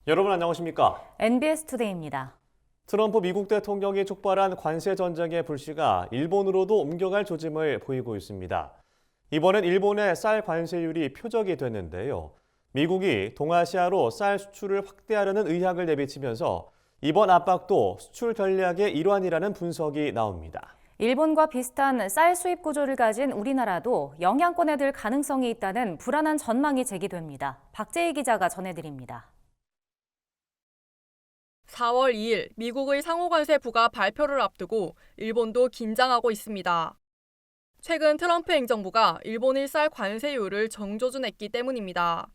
여러분 안녕하십니까? NBS 투데이입니다. 트럼프 미국 대통령이 촉발한 관세 전쟁의 불씨가 일본으로도 옮겨갈 조짐을 보이고 있습니다. 이번엔 일본의 쌀 관세율이 표적이 됐는데요. 미국이 동아시아로 쌀 수출을 확대하려는 의향을 내비치면서 이번 압박도 수출 전략의 일환이라는 분석이 나옵니다. 일본과 비슷한 쌀 수입 구조를 가진 우리나라도 영향권에 들 가능성이 있다는 불안한 전망이 제기됩니다. 박재희 기자가 전해드립니다. 4월 2일 미국의 상호관세 부가 발표를 앞두고 일본도 긴장하고 있습니다. 최근 트럼프 행정부가 일본의 쌀 관세율을 정조준했기 때문입니다.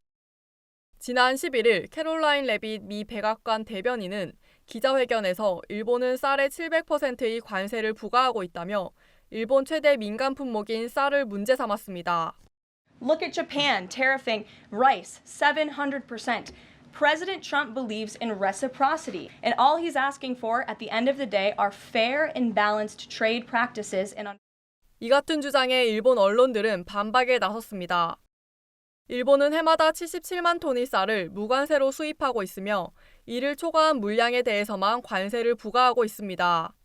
지난 11일 캐롤라인 레빗 미 백악관 대변인은 기자회견에서 일본은 쌀의 700%의 관세를 부과하고 있다며 일본 최대 민간 품목인 쌀을 문제 삼았습니다. Look at Japan tariffing rice 700%. President Trump believes in reciprocity, and all he's asking for at the end of the day are fair and balanced trade practices. 이 같은 주장에 일본 언론들은 반박에 나섰습니다. 일본은 해마다 77만 톤의 쌀을 무관세로 수입하고 있으며 이를 초과한 물량에 대해서만 관세를 부과하고 있습니다.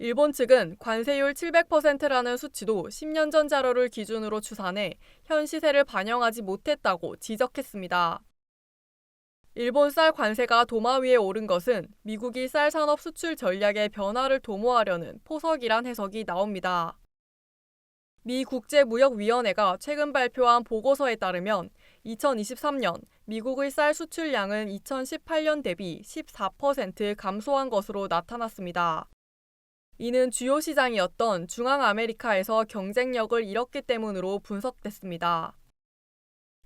일본 측은 관세율 700%라는 수치도 10년 전 자료를 기준으로 추산해 현 시세를 반영하지 못했다고 지적했습니다. 일본 쌀 관세가 도마 위에 오른 것은 미국이 쌀 산업 수출 전략의 변화를 도모하려는 포석이란 해석이 나옵니다. 미 국제무역위원회가 최근 발표한 보고서에 따르면 2023년 미국의 쌀 수출량은 2018년 대비 14% 감소한 것으로 나타났습니다. 이는 주요 시장이었던 중앙아메리카에서 경쟁력을 잃었기 때문으로 분석됐습니다.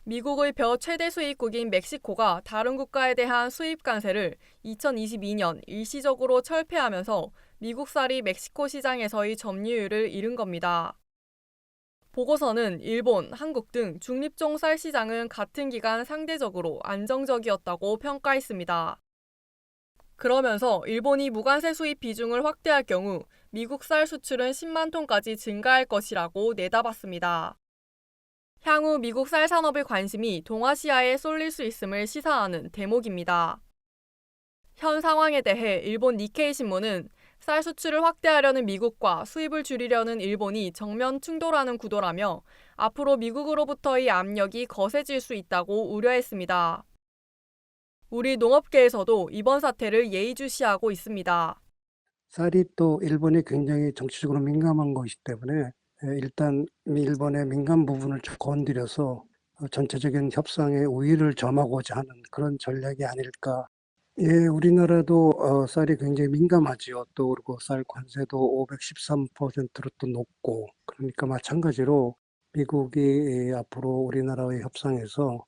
미국의 벼 최대 수입국인 멕시코가 다른 국가에 대한 수입 관세를 2022년 일시적으로 철폐하면서 미국 쌀이 멕시코 시장에서의 점유율을 잃은 겁니다. 보고서는 일본, 한국 등 중립종 쌀 시장은 같은 기간 상대적으로 안정적이었다고 평가했습니다. 그러면서 일본이 무관세 수입 비중을 확대할 경우 미국 쌀 수출은 10만 톤까지 증가할 것이라고 내다봤습니다. 향후 미국 쌀 산업의 관심이 동아시아에 쏠릴 수 있음을 시사하는 대목입니다. 현 상황에 대해 일본 니케이 신문은 쌀 수출을 확대하려는 미국과 수입을 줄이려는 일본이 정면 충돌하는 구도라며 앞으로 미국으로부터의 압력이 거세질 수 있다고 우려했습니다. 우리 농업계에서도 이번 사태를 예의주시하고 있습니다. 쌀이 또 일본이 굉장히 정치적으로 민감한 것이기 때문에 일단 일본의 민감 부분을 좀 건드려서 전체적인 협상의 우위를 점하고자 하는 그런 전략이 아닐까. 예, 우리나라도 쌀이 굉장히 민감하지요. 또 그리고 쌀 관세도 513%로 또 높고, 그러니까 마찬가지로 미국이 앞으로 우리나라의 협상에서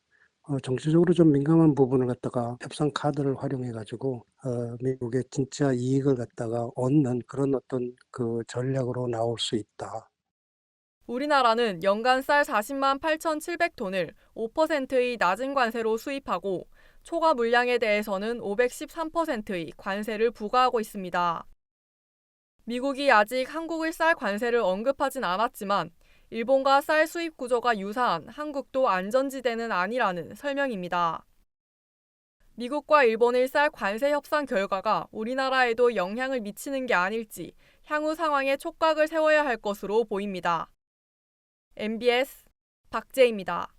정치적으로 좀 민감한 부분을 갖다가 협상 카드를 활용해가지고 미국의 진짜 이익을 갖다가 얻는 그런 어떤 그 전략으로 나올 수 있다. 우리나라는 연간 쌀 40만 8,700톤을 5%의 낮은 관세로 수입하고 초과 물량에 대해서는 513%의 관세를 부과하고 있습니다. 미국이 아직 한국의 쌀 관세를 언급하진 않았지만 일본과 쌀 수입 구조가 유사한 한국도 안전지대는 아니라는 설명입니다. 미국과 일본의 쌀 관세 협상 결과가 우리나라에도 영향을 미치는 게 아닐지 향후 상황에 촉각을 세워야 할 것으로 보입니다. MBS 박재희입니다.